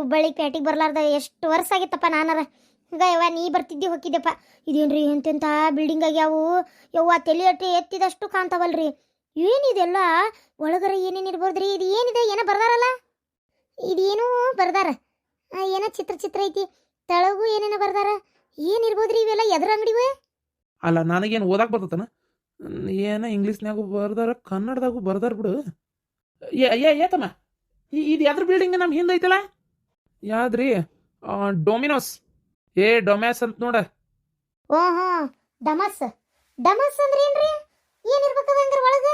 ಹುಬ್ಬಳ್ಳಿ ಪೇಟೆಗೆ ಬರ್ಲಾರ್ದ ಎಷ್ಟು ವರ್ಷ ಆಗಿತ್ತಪ್ಪ ನಾನಾರ. ಈಗ ಯವ್ವ ನೀ ಬರ್ತಿದ್ದಿ ಹೋಗಿದ್ದೆಪ್ಪ. ಇದೇನ್ರಿ ಎಂತೆಂಥ ಬಿಲ್ಡಿಂಗ್ ಆಗ್ಯಾವು ಯವ್ವ, ತಲೆ ಅಟ್ಟಿ ಎತ್ತಿದಷ್ಟು ಕಾಣ್ತಾವಲ್ರಿ. ಏನಿದೆಲ್ಲ ಒಳಗರ ಏನೇನು ಇರ್ಬೋದ್ರಿ? ಇದು ಏನಿದೆ? ಏನೋ ಬರ್ದಾರಲ್ಲ, ಇದೇನು ಬರ್ದಾರ, ಏನೋ ಚಿತ್ರ ಐತಿ, ತೆಳಗು ಏನೇನೋ ಬರ್ದಾರ. ಏನಿರ್ಬೋದ್ರಿ ಇವೆಲ್ಲ? ಎದ್ರ ಅಂಗಡಿವೆ? ಅಲ್ಲ ನನಗೇನು ಓದಾಕ್ ಬರ್ತತನ? ಏನೋ ಇಂಗ್ಲೀಷ್ನಾಗೂ ಬರ್ದಾರ, ಕನ್ನಡದಾಗೂ ಬರ್ದಾರ ಬಿಡು. ಏತಮ್ಮ ಇದು ಯಾವ್ದ್ರ ಬಿಲ್ಡಿಂಗ್ ನಮ್ಮ ಹಿಂದೆ ಐತಲ್ಲ? ಯಾವ್ದ್ರಿ? ಡೊಮಿನೋಸ್. ಡೊಮ್ಯಾಸ್ ಅಂತ ನೋಡ. ಓಹೋ, ಡಮಸ್. ಡಮಸ್ ಅಂದ್ರೆ ಏನ್ರಿ? ಏನಿರ್ಬೇಕದ ಹಂಗಾರ ಒಳಗ?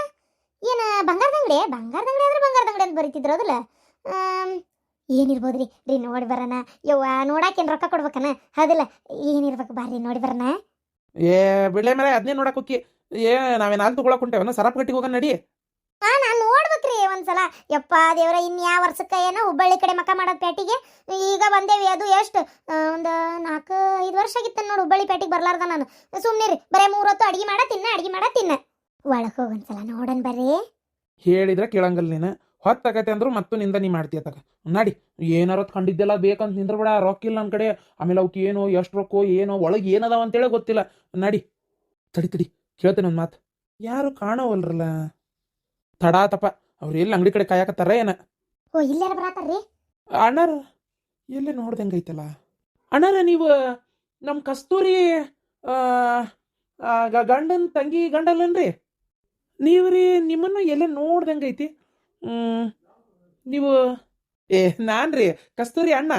ಏನ ಬಂಗಾರದ ಅಂಗಡಿ? ಬಂಗಾರದ ಅಂಗಡಿ ಅಂದ್ರೆ ಬಂಗಾರದ ಅಂಗಡಿ ಅಂತ ಬರೀತಿದ್ರು ಅದಲ್ಲ. ಏನಿರ್ಬೋದ್ರಿ ರೀ? ನೋಡಿ ಬರೋಣ. ಯವ್ವ ನೋಡಾಕೇನು ರೊಕ್ಕ ಕೊಡ್ಬೇಕನ? ಹೌದಿಲ್ಲ, ಏನಿರ್ಬೇಕು ಬಾರಿ ನೋಡಿ ಬರೋಣ. ಬಿಳೆ ಮೇಲೆ ಅದನ್ನೇ ನೋಡಕ್ ಹೋಗಿ. ನಾವೇನು ಹಾಲು ತಗೊಳಕ್ ಹೊಂಟೇವನ? ಸರಾಪ್ ಗಟ್ಟಿಗೆ ಹೋಗೋಣ ನಡಿ. ನಾನು ನೋಡ್ಬೇಕ್ರಿ ಒಂದ್ಸಲ. ಯಪ್ಪ ದೇವ್ರ, ಇನ್ಯಾ ವರ್ಷಕ್ಕ ಏನೋ ಹುಬ್ಬಳ್ಳಿ ಕಡೆ ಮಕ್ಕ ಮಾಡೋದು ಪೇಟೆಗೆ. ಈಗ ಬಂದೇವಿ, ಅದು ಎಷ್ಟು ಒಂದು 4-5 ವರ್ಷ ಆಗಿತ್ತು ನೋಡು ಹುಬ್ಬಳ್ಳಿ ಪೇಟೆಗೆ ಬರ್ಲಾರ್ದ ನಾನು. ಸುಮ್ಮನಿರಿ, ಬರೇ 3 ಹೊತ್ತು ಅಡಿಗೆ ಮಾಡ ತಿನ್ನ. ಒಳಗೆ ಹೋಗೊಂದ್ಸಲ ನೋಡನ್ ಬರ್ರಿ. ಹೇಳಿದ್ರೆ ಕೇಳಂಗಲ್ಲ ನೀನು. ಹೊತ್ತಾಗತ್ತೆ ಅಂದ್ರು ಮತ್ತು ನಿಂದ ನೀ ಮಾಡ್ತೀಯ ತಗ. ನಡಿ, ಏನಾರತ್ ಕಂಡಿದ್ದೆಲ್ಲ ಬೇಕಂತ ನಿಂದ್ರಬೇಡ. ರೊಕ್ಕ ಇಲ್ಲ ನನ್ನ ಕಡೆ. ಆಮೇಲೆ ಅವಕ್ಕೆ ಏನೋ ಎಷ್ಟು ರೊಕ್ಕೋ ಏನೋ ಒಳಗೆ ಏನದಾವ ಅಂತೇಳಿ ಗೊತ್ತಿಲ್ಲ. ನಡಿ, ತಡಿ ಕೇಳ್ತೇನೆ ಒಂದು ಮಾತು. ಯಾರು ಕಾಣವಲ್ರಲ್ಲ? ತಡಾತಪ್ಪ, ಅವ್ರು ಎಲ್ಲಿ ಅಂಗಡಿ ಕಡೆ ಕಾಯಕತ್ತಾರ ಏನ? ಓ, ಇಲ್ಲಾರ ಬರತ್ತಾರ್ರಿ? ಅಣ್ಣಾರ ಎಲ್ಲೇ ನೋಡ್ದಂಗೈತಲ್ಲ. ಅಣ್ಣಾರ ನೀವು ನಮ್ಮ ಕಸ್ತೂರಿ ಗಂಡನ ತಂಗಿ ಗಂಡಲ್ಲನ್ರಿ ನೀವ್ರಿ? ನಿಮ್ಮನ್ನು ಎಲ್ಲೇ ನೋಡ್ದಂಗೈತಿ. ನೀವು ನಾನ್ರಿ ಕಸ್ತೂರಿ ಅಣ್ಣ.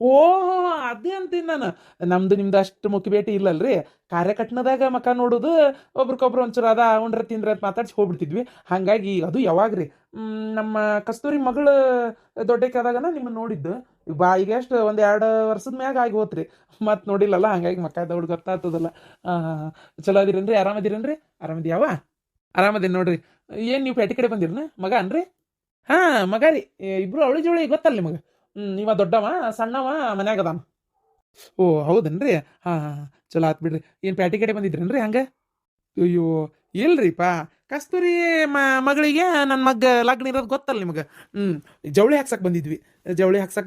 ಓಹೋ, ಅದೇ ಅಂತೀನಿ ನಾನು. ನಮ್ದು ನಿಮ್ದು ಅಷ್ಟು ಮುಖ ಭೇಟಿ ಇಲ್ಲಲ್ರಿ. ಕಾರ್ಯಕಟ್ನದಾಗ ಮಕ ನೋಡೋದು, ಒಬ್ರಿಗೊಬ್ರು ಒಂಚೂರು ಅದ ಉಂಡ್ರೆ ತಿಂದ್ರೆ ಅಂತ ಮಾತಾಡ್ಸಿ ಹೋಗ್ಬಿಡ್ತಿದ್ವಿ. ಹಾಗಾಗಿ ಅದು ಯಾವಾಗ್ರಿ ನಮ್ಮ ಕಸ್ತೂರಿ ಮಗಳು ದೊಡ್ಡಕ್ಕಾದಾಗನ ನಿಮ್ಮನ್ನು ನೋಡಿದ್ದು. ಈಗ ಎಷ್ಟು 1-2 ವರ್ಷದ ಮ್ಯಾಗ ಆಗಿ ಹೋತ್ರಿ. ಮತ್ತೆ ನೋಡಿಲ್ಲಲ್ಲ, ಹಂಗಾಗಿ ಮಕ್ಕ ದೌಡ್ ಗೊತ್ತಾಗ್ತದಲ್ಲ. ಚಲೋ ಅದಿರೇನ್ರಿ? ಆರಾಮದಿರೇನ್ರಿ? ಆರಾಮದಿಯಾವ? ಆರಾಮದೇನು ನೋಡ್ರಿ. ಏನು ನೀವು ಪೇಟೆ ಕಡೆ ಬಂದಿರನ? ಮಗ ಅನ್ರಿ? ಹಾಂ, ಮಗ ರೀ. ಇಬ್ರು ಅವಳಿ ಜೋಳಿ ಗೊತ್ತಲ್ಲ ನಿಮಗೆ? ಇವ ದೊಡ್ಡವ, ಸಣ್ಣವ ಮನ್ಯಾಗ ಅದಾನ. ಓ ಹೌದನ್ರಿ? ಹಾಂ, ಚಲೋ ಆತ್ ಬಿಡ್ರಿ. ಏನು ಪೇಟೆ ಕಡೆ ಬಂದಿದ್ರೇನ್ರಿ ಹಂಗೆ? ಅಯ್ಯೋ ಇಲ್ರಿಪ್ಪ, ಕಸ್ತೂರಿ ಮಗಳಿಗೆ ನನ್ನ ಮಗ ಲಗ್ನ ಇರೋದು ಗೊತ್ತಲ್ಲ ನಿಮಗೆ. ಜವಳಿ ಹಾಕ್ಸಕ್ಕೆ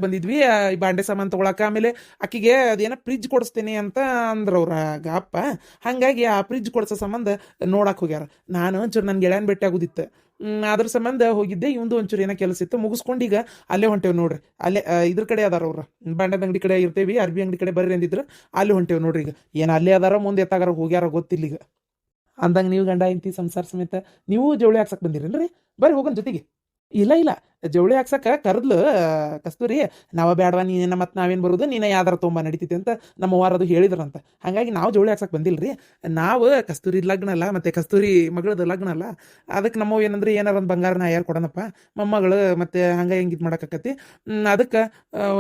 ಬಂದಿದ್ವಿ. ಈ ಬಾಂಡೆ ಸಾಮಾನು ತೊಗೊಳಕ. ಆಮೇಲೆ ಆಕಿಗೆ ಅದೇನೋ ಫ್ರಿಜ್ ಕೊಡಿಸ್ತೇನೆ ಅಂತ ಅಂದ್ರ ಅವ್ರ ಅಪ್ಪ. ಹಾಗಾಗಿ ಆ ಫ್ರಿಜ್ ಕೊಡಿಸೋ ಸಂಬಂಧ ನೋಡಕ್ಕೆ ಹೋಗ್ಯಾರ. ನಾನು ಒಂಚೂರು ನನ್ನ ಗೆಳೆಯನ ಭೇಟಿ ಆಗೋದಿತ್ತು. ಅದ್ರ ಸಂಬಂಧ ಹೋಗಿದ್ದೆ. ಇವಂದು ಒಂಚೂರು ಏನೋ ಕೆಲಸ ಇತ್ತು, ಮುಗಿಸ್ಕೊಂಡು ಈಗ ಅಲ್ಲೇ ಹೊಂಟೇವ್ ನೋಡ್ರಿ. ಅಲ್ಲೇ ಇದ್ರ ಕಡೆ ಅದಾರ ಅವ್ರು, ಬಾಂಡೆದ ಅಂಗಡಿ ಕಡೆ ಇರ್ತೇವಿ. ಅರ್ಬಿ ಅಂಗಡಿ ಕಡೆ ಬರ್ರಿ ಅಂದಿದ್ರು. ಅಲ್ಲಿ ಹೊಂಟೇವ್ ನೋಡ್ರಿ. ಈಗ ಏನು ಅಲ್ಲೇ ಅದಾರ, ಮುಂದೆ ಎತ್ತಾಗಾರ ಹೋಗ್ಯಾರ ಗೊತ್ತಿಲ್ಲ. ಈಗ ಅಂದಂಗೆ ನೀವು ಗಂಡ ಇಂತಿ ಸಂಸಾರ ಸಮೇತ ನೀವು ಜವಳಿ ಹಾಕ್ಸಕ್ಕೆ ಬಂದಿರೇನ್ರಿ? ಬರ್ರಿ ಹೋಗೋಣ ಜೊತೆಗೆ. ಇಲ್ಲ, ಜವಳಿ ಹಾಕ್ಸಕ್ಕೆ ಕರೆದ್ಲು ಕಸ್ತೂರಿ. ನಾವ ಬೇಡವಾ, ನೀನೇನ ಮತ್ತೆ ನಾವೇನು ಬರೋದು, ನೀನೇ ಯಾವ್ದಾರ ತೊಂಬ ನಡೀತೈತೆ ಅಂತ ನಮ್ಮ ವಾರದು ಹೇಳಿದ್ರಂತ. ಹಾಗಾಗಿ ನಾವು ಜವಳಿ ಹಾಕ್ಸಕ್ಕೆ ಬಂದಿಲ್ರಿ. ನಾವು ಕಸ್ತೂರಿ ಲಗ್ನ ಅಲ್ಲ, ಮತ್ತು ಕಸ್ತೂರಿ ಮಗಳದು ಲಗ್ನ ಅಲ್ಲ. ಅದಕ್ಕೆ ನಮ್ಮವು ಏನಂದ್ರೆ ಏನಾರ ಒಂದು ಬಂಗಾರನ ಯಾರು ಕೊಡೋಣಪ್ಪ ಮೊಮ್ಮಗಳು, ಮತ್ತು ಹಂಗೆ ಹೆಂಗೆ ಇದು ಮಾಡೋಕ್ಕಾಕತಿ. ಅದಕ್ಕೆ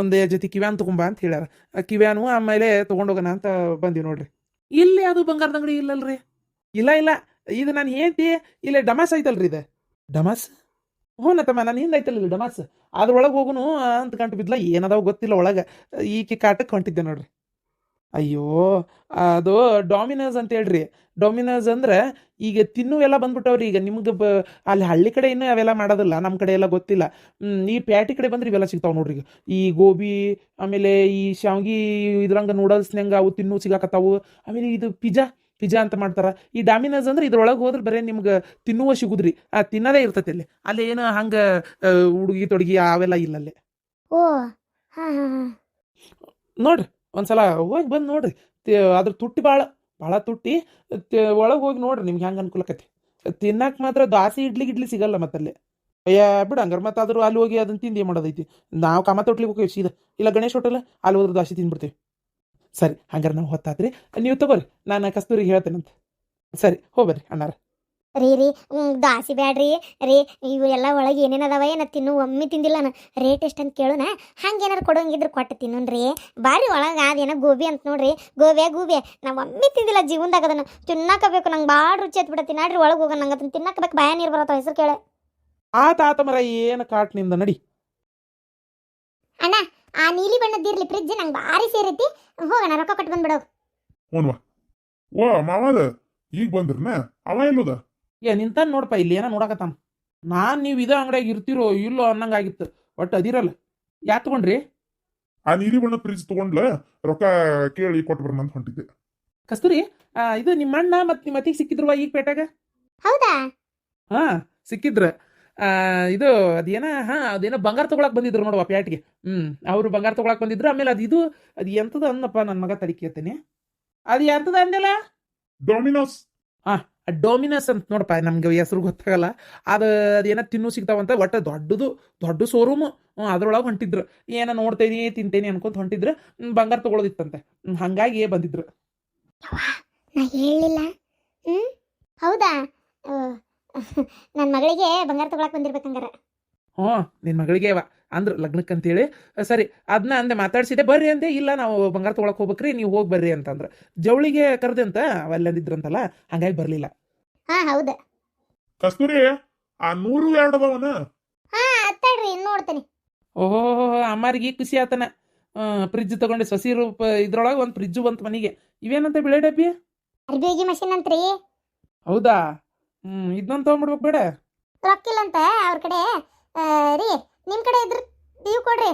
ಒಂದು ಜೊತೆ ಕಿವ್ಯಾನ್ ತೊಗೊಂಬ ಅಂತ ಹೇಳ್ಯಾರ. ಕಿವ್ಯಾನು ಆಮೇಲೆ ತೊಗೊಂಡೋಗೋಣ ಅಂತ ಬಂದೀವಿ ನೋಡ್ರಿ. ಇಲ್ಲಿ ಅದು ಬಂಗಾರದ ಅಂಗಡಿ ಇಲ್ಲಲ್ರಿ? ಇಲ್ಲ, ಇದು ನಾನು ಹೇಳ್ತಿ. ಇಲ್ಲೇ ಡಮಾಸ್ ಐತಲ್ರಿ, ಇದು ಡಮಾಸ್. ಹ್ಞೂನತ್ತಮ್ಮ, ನಾನು ಹಿಂದೆ ಐತಲ್ಲ ಇಲ್ಲಿ ಡಮಾಸ್. ಅದ್ರೊಳಗೆ ಹೋಗುನು ಅಂತ ಗಂಟು ಬಿದ್ಲ. ಏನದಾವ ಗೊತ್ತಿಲ್ಲ ಒಳಗೆ. ಈಕೆ ಕಾಟಕ್ಕೆ ಹೊಂಟಿದ್ದೆ ನೋಡ್ರಿ. ಅಯ್ಯೋ, ಅದು ಡಾಮಿನೋಸ್ ಅಂತ ಹೇಳ್ರಿ. ಡಾಮಿನೋಸ್ ಅಂದ್ರೆ ಈಗ ತಿನ್ನುವೆಲ್ಲ ಬಂದ್ಬಿಟ್ಟವ್ರಿ. ಈಗ ನಿಮ್ಗೆ ಅಲ್ಲಿ ಹಳ್ಳಿ ಕಡೆ ಇನ್ನೂ ಅವೆಲ್ಲ ಮಾಡೋದಿಲ್ಲ, ನಮ್ಮ ಕಡೆ ಎಲ್ಲ ಗೊತ್ತಿಲ್ಲ. ಈ ಪ್ಯಾಟಿ ಕಡೆ ಬಂದ್ರೆ ಇವೆಲ್ಲ ಸಿಗ್ತಾವೆ ನೋಡ್ರಿ. ಈಗ ಈ ಗೋಬಿ, ಆಮೇಲೆ ಈ ಶಾವ್ಗಿ ಇದ್ರಂಗೆ ನೂಡಲ್ಸ್ನಂಗೆ ಅವು ತಿನ್ನು ಸಿಗಾಕತ್ತಾವು. ಆಮೇಲೆ ಇದು ಪಿಜ್ಜಾ ಅಂತ ಮಾಡ್ತಾರ. ಈ ಡಾಮಿನೋಸ್ ಅಂದ್ರೆ ಇದ್ರೊಳಗೆ ಹೋದ್ರೆ ಬರೀ ನಿಮ್ಗೆ ತಿನ್ನುವ ಸಿಗುದ್ರಿ. ತಿನ್ನೋದೇ ಇರ್ತೈತಿ ಅಲ್ಲಿ ಏನು ಹಂಗೆ ಹುಡುಗಿ ತೊಡಗಿ ಅವೆಲ್ಲ ಇಲ್ಲಲ್ಲೇ. ಓ ಹಾಂ, ನೋಡ್ರಿ ಒಂದ್ಸಲ ಹೋಗಿ ಬಂದು ನೋಡ್ರಿ. ಅದ್ರ ತುಟ್ಟಿ ಭಾಳ ತುಟ್ಟಿ. ಒಳಗೆ ಹೋಗಿ ನೋಡ್ರಿ, ನಿಮ್ಗೆ ಹೆಂಗೆ ಅನುಕೂಲಕತಿ. ತಿನ್ನಕ್ಕೆ ಮಾತ್ರ ದಾಸಿ ಇಡ್ಲಿ ಸಿಗಲ್ಲ ಮತ್ತಲ್ಲಿ. ಬಿಡು ಹಂಗಾರೆ. ಮತ್ತೆ ಆದ್ರೂ ಅಲ್ಲಿ ಹೋಗಿ ಅದನ್ನ ತಿಂದು ಏನು ಮಾಡೋದೈತಿ? ನಾವು ಕಾಮತ್ ಹೋಟ್ಲಿಗೆ ಹೋಗ್ತೀವಿ ಸೀದಾ, ಇಲ್ಲ ಗಣೇಶ್ ಹೋಟೆಲ್, ಅಲ್ಲಿ ಹೋದ್ರೆ ದಾಸಿ ತಿಂದ್ಬಿಡ್ತೀವಿ. ಸರಿ, ಹಂಗಾರೆ ನಾವು ಹೊತ್ತಾತ್ರಿ. ನೀವು ತಗೋರಿ, ನಾನು ಕಸ್ತೂರಿಗೆ ಹೇಳ್ತೇನಂತ. ಸರಿ, ಹೋಗ್ಬರ್ರಿ ಅಣ್ಣಾರ. ರೀ ದಾಸಿ ಬ್ಯಾಡ್ರಿ ರೀ. ಇವು ಎಲ್ಲ ಒಳಗೆ ಏನೇನದಾವ ಏನ ತಿನ್ನು ಒಮ್ಮೆ ತಿಂದಿಲ್ಲ ನಾನು. ರೇಟ್ ಎಷ್ಟು ಅಂತ ಕೇಳೋಣ. ಹಂಗೇನಾರು ಕೊಡೋಂಗಿದ್ರೆ ಕೊಟ್ಟು ತಿನ್ನೋಣ್ರಿ. ಬಾರಿ ಒಳಗೆ ಅದೇನೋ ಗೋಬಿ ಅಂತ ನೋಡ್ರಿ. ಗೋಬಿ ನಾವು ಒಮ್ಮೆ ತಿಂದಿಲ್ಲ ಜೀವನದಾಗ. ಅದನ್ನು ತಿನ್ನಕಬೇಕು. ನಂಗೆ ಭಾಳ ರುಚಿ ಹತ್ಬಿಡತ್ತಿ. ನೋಡ್ರಿ ಒಳಗೆ ಹೋಗೋಣ. ನಂಗೆ ಅದನ್ನು ತಿನ್ನಕಬೇಕು, ಬಾಯ ನೀರು ಬರತ್ತವ ಹೆಸರು ಕೇಳೆ. ಆತ ಮರ, ಏನು ಕಾಟ್ ನಿಂದ, ನಡಿ. ಅಣ್ಣ, ಆ ನೀಲಿ ಬಣ್ಣದ್ದಿರ್ಲಿ ಫ್ರಿಜ್, ನಂಗೆ ಭಾರಿ ಸೇರೈತಿ. ಹೋಗೋಣ, ರೊಕ್ಕ ಕೊಟ್ಟು ಬಂದ್ಬಿಡೋ. ವಾ ಮಾವದ ಈಗ ಬಂದ್ರನ? ಅವ ಎಲ್ಲದ? ನಿಂತ ನೋಡಪ್ಪ, ಇಲ್ಲಿ ಏನೋ ನೋಡಕತ್ತಾನ. ನಾನು ನೀವು ಇದೇ ಅಂಗಡಿಯಾಗ ಇರ್ತಿರೋ ಇಲ್ಲೋ ಅನ್ನಂಗಾಗಿತ್ತು. ಒಟ್ಟು ಅದಿರಲ್ಲ. ಯಾಕೆ ತಗೊಂಡ್ರಿ? ಆ ನೀಲಿ ಬಣ್ಣ ಫ್ರಿಜ್ ತಗೊಂಡ್ಲ ರೊಕ್ಕ ಕೇಳಿ ಕೊಟ್ಟು ಬರೋಣ ಅಂತ ಹೊಂಟಿದ್ದೆ. ಕಸ್ತೂರಿ, ಇದು ನಿಮ್ಮ ಅಣ್ಣ ಮತ್ತು ನಿಮ್ಮ ಅತ್ತಿಗೆ ಸಿಕ್ಕಿದ್ರುವ ಈಗ ಪೇಟಾಗ? ಹೌದಾ? ಹಾ, ಸಿಕ್ಕಿದ್ರ. ಇದು ಅದೇನೋ ಬಂಗಾರ ತಗೊಳಕ್ ಬಂದಿದ್ರು ನೋಡುವ ಪ್ಯಾಟ್ಗೆ. ಅವರು ಬಂಗಾರ ತಗೊಳಕ್ ಬಂದಿದ್ರು. ಆಮೇಲೆ ಅದು ಎಂತದ ಅನ್ನಪ್ಪ, ನನ್ನ ಮಗ ತಡಿಕೇತೀನಿ. ಅದು ಎಂತದ ಅಂದೆಲ್ಲ? ಡೊಮಿನೋಸ್. ಡೊಮಿನಸ್ ಅಂತ ನೋಡಪ್ಪ, ನಮ್ಗೆ ಹೆಸರು ಗೊತ್ತಾಗಲ್ಲ. ಅದೇನೋ ತಿನ್ನು ಸಿಗ್ತಾವಂತ. ಒಟ್ಟು ದೊಡ್ಡ ಶೋರೂಮು. ಅದ್ರೊಳಗೆ ಹೊಂಟಿದ್ರು. ಏನೋ ನೋಡ್ತೇನಿ ತಿಂತೇನಿ ಅನ್ಕೊಂತ ಹೊಂಟಿದ್ರು. ಬಂಗಾರ ತಗೊಳೋದಿತ್ತಂತೆ. ಹಂಗಾಗಿ ಬಂದಿದ್ರು. ನಾ ಹೇಳಲಿಲ್ಲ. ಹೌದಾ? ನನ್ನ ಮಗಳಿಗೆ ಬಂಗಾರ ತಗೊಳಕ್ ಬಂದಿರ್ಬೇಕಂಗಾರ. ನಿನ್ನ ಮಗಳಿಗೆ ಅಂದ್ರು ಲಗ್ನಕ್ಕಂತೇಳಿ. ಸರಿ, ಅದನ್ನ ಅಂದೆ, ಮಾತಾಡ್ಸಿದೆ. ಬರ್ರಿ ಅಂದೆ. ಇಲ್ಲ, ನಾವು ಬಂಗಾರ ತಗೊಳಕ್ ಹೋಗ್ಬೇಕ್ರಿ, ನೀವು ಹೋಗಿ ಬರ್ರಿ ಅಂತಂದ್ರೆ. ಜವಳಿಗೆ ಕರೆದೆ ಅಂತ ಅಲ್ಲಂದಿದ್ರಂತಲ್ಲ, ಹಂಗಾಗಿ ಬರಲಿಲ್ಲ. ಹೌದಾ? ಕಸ್ತೂರಿ, ಆ 102 ಅದಾವನ? ಅತ್ತಾಡ್ರಿ, ನೋಡ್ತೇನೆ. ಓಹೋ, ಅಮ್ಮಾರಿಗೆ ಖುಷಿ ಆತನ. ಫ್ರಿಜ್ ತಗೊಂಡು ಸಸಿ ರೂಪ ಇದ್ರೊಳಗೆ ಒಂದು ಫ್ರಿಜ್ಜು ಬಂತು ಮನೆಗೆ. ಇವೇನಂತ ಬಿಳೆ ಡಬ್ಬಿ? ಅರ್ಬಿಗಿ ಮಷಿನ್ ಅಂತ್ರಿ. ಹೌದಾ? ಇದನ್ನೊಂದು ತೊಗೊಂಡ್ಬಿಡ್ಬೇಕು ಬೇಡ? ರೊಕ್ಕಿಲ್ಲಂತ ಅವ್ರ ಕಡೆ. ರೀ, ನಿಮ್ಮ ಕಡೆ ಇದ್ರ ನೀವು ಕೊಡ್ರಿ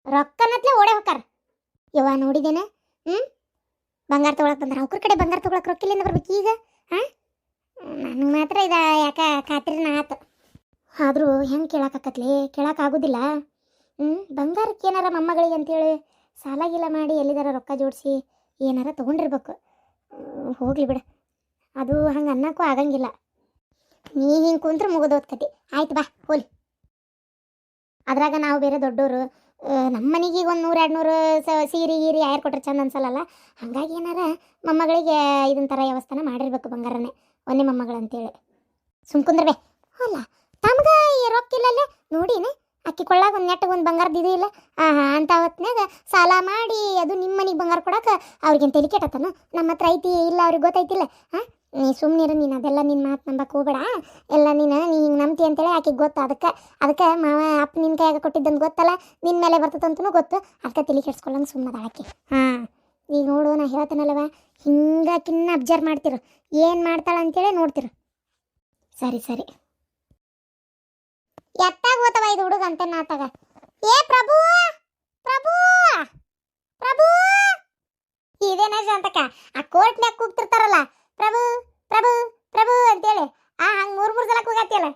ರೊಕ್ಕನತ್ಲೆ ಓಡೆ ಹೋಗಾರ. ಯವ್ವ, ನೋಡಿದೇನ? ಬಂಗಾರ ತಗೊಳಕ್ ಬಂದಾರ. ಅವ್ರ ಕಡೆ ಬಂಗಾರ ತಗೊಳಕ್ ರೊಕ್ಕಿಲ್ಲಿಂದ ಬರ್ಬೇಕು ಈಗ. ನನಗೆ ಮಾತ್ರ ಯಾಕ ಖಾತ್ರಿನ ಆತು. ಆದರೂ ಹೆಂಗೆ ಕೇಳಾಕತ್ಲಿ? ಕೇಳಾಕಾಗೋದಿಲ್ಲ. ಬಂಗಾರಕ್ಕೆ ಏನಾರ ಮೊಮ್ಮಗಳಿಗೆ ಅಂತೇಳಿ ಸಾಲಾಗಿಲ್ಲ ಮಾಡಿ ಎಲ್ಲಿದಾರ ರೊಕ್ಕ ಜೋಡಿಸಿ ಏನಾರ ತೊಗೊಂಡಿರ್ಬೇಕು. ಹೋಗ್ಲಿ ಬಿಡ, ಅದು ಹಂಗೆ ಅನ್ನಕ್ಕೂ ಆಗಂಗಿಲ್ಲ. ನೀ ಹಿಂಗೆ ಕುಂತ್ರೆ ಮುಗಿದೋದ್ ಕತಿ. ಆಯ್ತು ಬಾ ಹೋಲಿ. ಅದ್ರಾಗ ನಾವು ಬೇರೆ ದೊಡ್ಡವರು. ನಮ್ಮ ಮನೆಗೆ ಒಂದು 100-200 ಸೀರೆ ಗೀರಿ ಯಾರು ಕೊಟ್ರೆ ಚಂದ ಅನ್ಸಲ್ಲಲ್ಲ. ಹಾಗಾಗಿ ಏನಾರ ಮೊಮ್ಮಗಳಿಗೆ ಇದನ್ನ ಥರ ವ್ಯವಸ್ಥೆನ ಮಾಡಿರ್ಬೇಕು. ಬಂಗಾರನೇ ಒಂದೇ ಮೊಮ್ಮಗಳಂತೇಳಿ ಸುಮ್ಕುಂದ್ರಬೇ. ಅಲ್ಲ, ತಮ್ಗೆ ರೊಕ್ಕಿಲ್ಲಲ್ಲೇ ನೋಡಿನೇ ಅಕ್ಕಿ ಕೊಳ್ಳಾಗ ಒಂದು ನೆಟ್ಟಗೆ ಒಂದು ಬಂಗಾರದ ಇದು ಇಲ್ಲ. ಅಂತ ಹೊತ್ನಾಗ ಸಾಲ ಮಾಡಿ ಅದು ನಿಮ್ಮ ಮನೆಗೆ ಬಂಗಾರ ಕೊಡಕ್ಕೆ ಅವ್ರಿಗೇನು ತಲೆ ಕೆಟ್ಟತನ? ನಮ್ಮ ಹತ್ರ ಐತಿ ಇಲ್ಲ ಅವ್ರಿಗೆ ಗೊತ್ತೈತಿಲ್ಲ. ನೀ ಸುಮ್ಮನಿರು. ನೀನು ಅದೆಲ್ಲ ನಿನ್ನ ಮಾತು ನಂಬಕ್ಕೆ ಹೋಗ್ಬೇಡ. ಎಲ್ಲ ನೀ ಹಿಂಗೆ ನಂಬ್ತಿ ಅಂತೇಳಿ ಆಕೆಗೆ ಗೊತ್ತು. ಅದಕ್ಕೆ ಮಾವ ಅಪ್ಪ ನಿನ್ನ ಕೈಯಾಗ ಕೊಟ್ಟಿದ್ದಂತ ಗೊತ್ತಲ್ಲ, ನಿನ್ನ ಮೇಲೆ ಬರ್ತದಂತೂ ಗೊತ್ತು. ಅದಕ್ಕೆ ತಲೆ ಕೆಡ್ಸ್ಕೊಳ್ಳಂಗೆ ಸುಮ್ಮದಾಳಕ್ಕೆ. ಈಗ ನೋಡು, ನಾ ಹೇಳ್ತೇನಲ್ಲವ, ಹಿಂಗೆ ಕಿನ್ನ ಅಬ್ಸರ್ವ್ ಮಾಡ್ತಿರು. ಏನು ಮಾಡ್ತಾಳೆ ಅಂತೇಳಿ ನೋಡ್ತಿರು. ಸರಿ ಎತ್ತಾಗ ಹೋತವ ಇದು ಹುಡುಗ ಅಂತ ನಾತಾಗ. ಏ ಪ್ರಭು ಪ್ರಭು ಪ್ರಭು, ಇದೇನ ಅಂತಕ ಆ ಕೋರ್ಟ್ನ್ಯಾಗ ಕೂಗ್ತಿರ್ತಾರಲ್ಲ, ಪ್ರಭು ಪ್ರಭು ಪ್ರಭು ಅಂತೇಳಿ. ಹಂಗೆ 3 ಸಲ ಕೂಗತ್ತಿಯಲ್ಲ.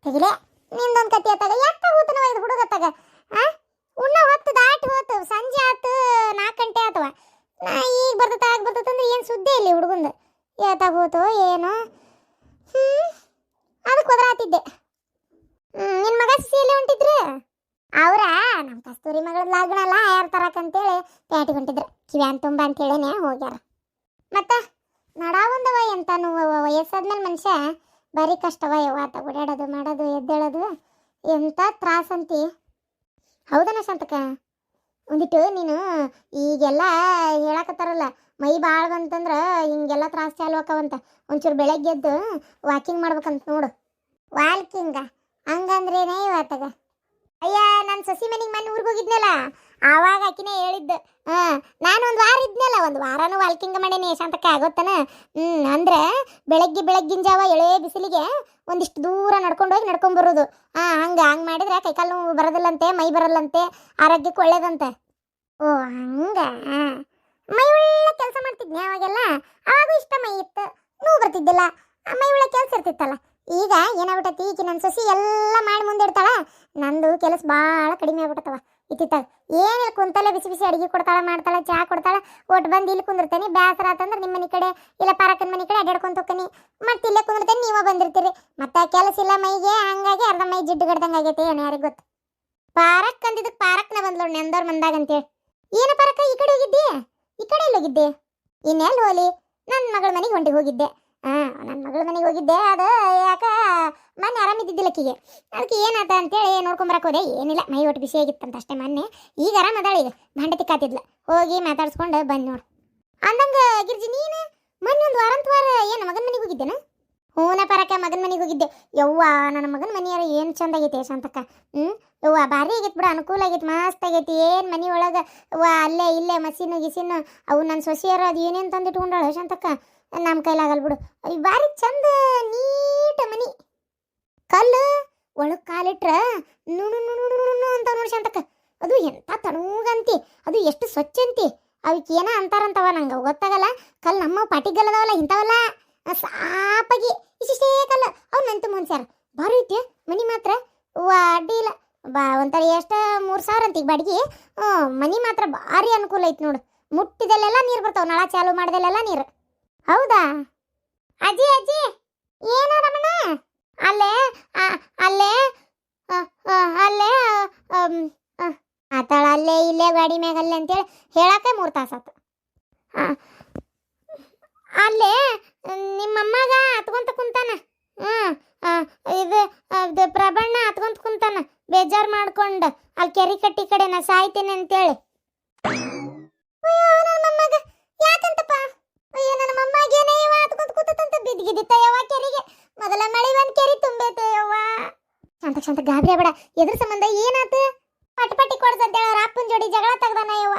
ತೆಗಿಲೆ ನಿಂದೊಂದು ಕತಿ ಆತಾಗ. ಎತ್ತಾಗ ಹೋತನವ ಇದು ಹುಡುಗ ಆತಾಗ. ಉಣ್ಣ ಹೊತ್ತು ದಾಟಿ ಹೋತು, ಸಂಜೆ ಆತು, 4 ಗಂಟೆ ಆತವ. ನಾ ಈಗ ಬರ್ತಂದ್ರೆ ಏನು ಸುದ್ದಿ ಇಲ್ಲಿ ಹುಡುಗಂದು. ಎತ್ತಾಗ ಹೋತು ಏನೋ. ಅದಕ್ಕೆ ಒದರಾತಿದ್ದೆ. ನಿನ್ನ ಮಗ ಸೀಲೆ ಹೊಂಟಿದ್ರು ಅವ್ರ ನಮ್ಮ ಕಸ್ತೂರಿ ಮಗಳ ಲಗ್ನಲ್ಲ ಯಾರು ತರಕಂತೇಳಿ ಪೇಟಿಗೆ ಹೊಂಟಿದ್ರು. ಕಿವ್ಯಾನ್ ತುಂಬ ಅಂತೇಳಿನೇ ಹೋಗ್ಯಾರ. ಮತ್ತೆ ನಡಾವಂದವ ಎಂತಾನು ವಯಸ್ಸಾದ್ಮೇಲೆ ಮನುಷ್ಯ ಬರೀ ಕಷ್ಟವ ಯವ್ವಾತ. ಓಡಾಡೋದು ಮಾಡೋದು ಎದ್ದೇಳೋದು ಎಂಥ ತ್ರಾಸಂತಿ. ಹೌದನ ಶಾಂತಕ? ಒಂದಿಟ್ಟು ನೀನು ಈಗೆಲ್ಲ ಹೇಳಕತ್ತಾರಲ್ಲ, ಮೈ ಭಾಳ ಬಂತಂದ್ರೆ ಹಿಂಗೆಲ್ಲ ತ್ರಾಸ ಚಾಲು ಆಕವಂತ. ಒಂಚೂರು ಬೆಳಗ್ಗೆ ಎದ್ದು ವಾಕಿಂಗ್ ಮಾಡ್ಬೇಕಂತ ನೋಡು. ವಾಕಿಂಗ ಹಂಗಂದ್ರೇನೇ ಇವತ್ತಾಗ. ಅಯ್ಯ, ನಾನು ಸಸಿ ಮನೆಗೆ ಮೊನ್ನೆ ಊರಿಗೆ ಹೋಗಿದ್ನಲ್ಲ, ಆವಾಗ ಆಕಿನೇ ಹೇಳಿದ್ದು. ನಾನು ಒಂದು ವಾರ ಇದ್ನಲ್ಲ, ಒಂದು ವಾರನೂ ವಾಲ್ಕಿಂಗ್ ಮಾಡೇನಿ ಶಾಂತಕ್ಕ. ಆಗೋತ್ತನ? ಅಂದ್ರೆ ಬೆಳಗ್ಗಿನ ಜಾವ ಎಳೆ ಬಿಸಿಲಿಗೆ ಒಂದಿಷ್ಟು ದೂರ ನಡ್ಕೊಂಡೋಗಿ ನಡ್ಕೊಂಬರೋದು. ಹಂಗೆ ಮಾಡಿದ್ರೆ ಕೈಕಾಲು ನೋವು ಬರೋದಿಲ್ಲಂತೆ, ಮೈ ಬರಲ್ಲಂತೆ, ಆರೋಗ್ಯಕ್ಕೆ ಒಳ್ಳೇದಂತೆ. ಓ ಹಂಗ. ಮೈ ಒಳ್ಳೆ ಕೆಲಸ ಮಾಡ್ತಿದ್ನಿ ಅವಾಗೆಲ್ಲ. ಆವಾಗೂ ಇಷ್ಟ ಮೈ ಇತ್ತು, ನೋವು ಬರ್ತಿದ್ದಿಲ್ಲ, ಮೈ ಒಳ್ಳೆ ಕೆಲಸ ಇರ್ತಿತ್ತಲ್ಲ. ಈಗ ಏನಾಗ್ಬಿಟ್ಟೈತಿ, ಈಕಿ ನನ್ನ ಸೊಸಿ ಎಲ್ಲ ಮಾಡಿ ಮುಂದಿಡ್ತಾಳ. ನಂದು ಕೆಲಸ ಭಾಳ ಕಡಿಮೆ ಆಗ್ಬಿಟ್ಟವ ಇತ್ತಿತ್ತಾಗ. ಏನಿಲ್ಲ, ಕುಂತಲ್ಲೇ ಬಿಸಿ ಬಿಸಿ ಅಡುಗೆ ಕೊಡ್ತಾಳೆ, ಮಾಡ್ತಾಳೆ, ಚಹಾ ಕೊಡ್ತಾಳೆ. ಒಟ್ಟು ಬಂದು ಇಲ್ಲಿ ಕುಂದಿರ್ತೇನೆ. ಬೇಸರ ಆತಂದ್ರೆ ನಿಮ್ಮ ಮನೆ ಕಡೆ ಇಲ್ಲ ಪಾರಕ್ಕನ ಮನೆ ಕಡೆ ಅಡ್ಡಾಡ್ಕೊಂತ ಹೋಗ್ತೀನಿ. ಮತ್ತೆ ಇಲ್ಲೇ ಕುಂದಿರ್ತೇನೆ, ನೀವೇ ಬಂದಿರ್ತೀರಿ. ಮತ್ತೆ ಕೆಲಸ ಇಲ್ಲ ಮೈಗೆ, ಹಂಗಾಗಿ ಅರ್ಧ ಮೈ ಜಿಡ್ಡು ಗಡ್ದಂಗೆ ಆಗೈತೆ. ಏನು ಯಾರಿಗೆ ಗೊತ್ತು? ಪಾರಕ್ ಅಂದಿದ್ದಕ್ಕೆ ಪಾರಕ್ನ ಬಂದ್ಲೋಡ್ ನೆಂದವ್ರು ಮಂದಾಗ ಅಂತೇಳಿ. ಏನು ಪಾರಕ್ಕ, ಈ ಕಡೆ ಹೋಗಿದ್ದೆ? ಈ ಕಡೆ ಎಲ್ಲಿ ಹೋಗಿದ್ದೆ? ಇನ್ನೆಲ್ಲಿ ಹೋಲಿ? ನನ್ನ ಮಗಳ ಮನೆಗೆ ಹೋಗಿದ್ದೆ. ನನ್ನ ಮಗಳ ಮನೆಗೆ ಹೋಗಿದ್ದೆ. ಅದು ಯಾಕ ಮೊನ್ನೆ ಆರಾಮಿದ್ದಿದ್ದಿಲ್ಲ ಆಕಿಗೆ. ಅದಕ್ಕೆ ಏನಾತ ಅಂತೇಳಿ ನೋಡ್ಕೊಂಬರಕ್ಕೆ ಹೋದೆ. ಏನಿಲ್ಲ, ಮೈ ಒಟ್ಟು ಬಿಸಿ ಆಗಿತ್ತಂತ ಅಷ್ಟೇ. ಮೊನ್ನೆ ಈಗ ಆರಾಮದಾಳ. ಈಗ ಭಾಂಡೆ ತಿಕ್ಕಾತಿದ್ಲ. ಹೋಗಿ ಮಾತಾಡ್ಸ್ಕೊಂಡು ಬಂದು ನೋಡು. ಅಂದಂಗೆ ಗಿರ್ಜಿ, ನೀನು ಮೊನ್ನೆ ಒಂದು ವಾರ ಏನು ಮಗನ ಮನೆಗೆ ಹೋಗಿದ್ದೇನ? ಹೂನ ಪರಕ, ಮಗನ ಮನೆಗೆ ಹೋಗಿದ್ದೆ. ಯವ್ವ, ನನ್ನ ಮಗನ ಮನೆಯಾರ ಏನು ಚಂದ ಆಗೈತೆ ಶಾಂತಕ್ಕ. ಯವ್ವ, ಭಾರಿ ಆಗೈತೆ ಬಿಡ, ಅನುಕೂಲ ಆಗೈತೆ, ಮಸ್ತ್ ಆಗೈತಿ. ಏನು ಮನೆ ಒಳಗೆ ಅಲ್ಲೇ ಇಲ್ಲೇ ಮಸಿನು ಗಿಸಿನು ಅವು ನನ್ನ ಸೊಸೆಯರು ಅದು ಏನೇನು ತಂದಿಟ್ಕೊಂಡಾಳ ಶಾಂತಕ್ಕ. ನಮ್ಮ ಕೈಲಾಗಲ್ಲ ಬಿಡು. ಭಾರಿ ಚಂದ ನೀಟ ಮನಿ. ಕಲ್ಲು ಒಳಗೆ ಕಾಲಿಟ್ರ ನುಣು ನುಣು ನುಣು ಅಂತ ನೋಡಿ ಶಾಂತಕ್ಕ. ಅದು ಎಂತ ತಣೂಗಂತಿ, ಅದು ಎಷ್ಟು ಸ್ವಚ್ಛ ಅಂತಿ. ಅವಕ್ಕೆ ಏನ ಅಂತಾರಂತವ ನಂಗೆ ಗೊತ್ತಾಗಲ್ಲ. ಕಲ್ ನಮ್ಮ ಪಾಟಿಗಲ್ಲದವಲ್ಲ ಇಂಥವಲ್ಲ, ಸಾಪಾಗಿ ಇಷ್ಟಿಷ್ಟೇ ಕಲ್ಲ. ಅವ್ನು ನಂತು ಮುನ್ಸ್ಯಾರ ಬಾರಿ ಐತಿ ಮನಿ ಮಾತ್ರ. ಅಡ್ಡಿ ಇಲ್ಲ ಒಂಥರ ಎಷ್ಟು 3,000 ಅಂತೀಗ ಬಾಡಿಗೆ. ಮನಿ ಮಾತ್ರ ಭಾರಿ ಅನುಕೂಲ ಐತಿ ನೋಡು. ಮುಟ್ಟಿದಲ್ಲೆಲ್ಲ ನೀರು ಬರ್ತಾವ, ನಳ ಚಾಲು ಮಾಡ್ದಲ್ಲೆಲ್ಲ ನೀರು. ಹೌದಾ ಅಜ್ಜಿ ಅಜ್ಜಿ ಏನೋ ರಮಣ ಅಲ್ಲೇ ಅಲ್ಲೇ ಅಲ್ಲೇ ಆತಾಳ ಅಲ್ಲೇ ಇಲ್ಲೇ ಗಾಡಿ ಮ್ಯಾಗ ಅಲ್ಲೇ ಅಂತೇಳಿ ಹೇಳಕ್ಕೆ 3 ತಾಸಾತು. ಅಲ್ಲೇ ನಿಮ್ಮಮ್ಮಗ ಹತ್ಕೊಂತ ಕುಂತಾನ. ಇದು ಪ್ರಬಣ್ಣ ಹತ್ಕೊಂತ ಕುಂತಾನ ಬೇಜಾರು ಮಾಡ್ಕೊಂಡು ಅಲ್ಲಿ ಕೆರಿ ಕಟ್ಟಿ ಕಡೆ ನಾ ಸಾಯ್ತೇನೆ ಅಂತೇಳಿ. ಅಯ್ಯೋ ನನ್ನ ಮೊಮ್ಮಗ ಯಾಕಂತಪ್ಪ? ಅಯ್ಯೋ ನನ್ನ ಮೊಮ್ಮಗ ಏನೇ ಹತ್ಕೊಂತ ಕೂತಂತ ಬಿದ್ದಿಗಿದ್ದಿತ್ತ ಯವ್ವ ಕೆರಿಗೆ. ಮೊದಲ ಮಳಿ ಬಂದ್ ಕೆರಿ ತುಂಬೈತೆ ಯವ್ವ. ಶಾಂತ ಗಾಬರಿ ಬೇಡ. ಎದ್ರ ಸಂಬಂಧ ಏನಾತು? ಪಟಿ ಕೊಡ್ಸಂತೇಳ ಅಪ್ಪನ ಜೋಡಿ ಜಗಳ ತೆಗ್ದಾನ ಯವ್ವ.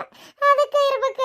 ಅದಕ್ಕೆ ಇರ್ಬೇಕು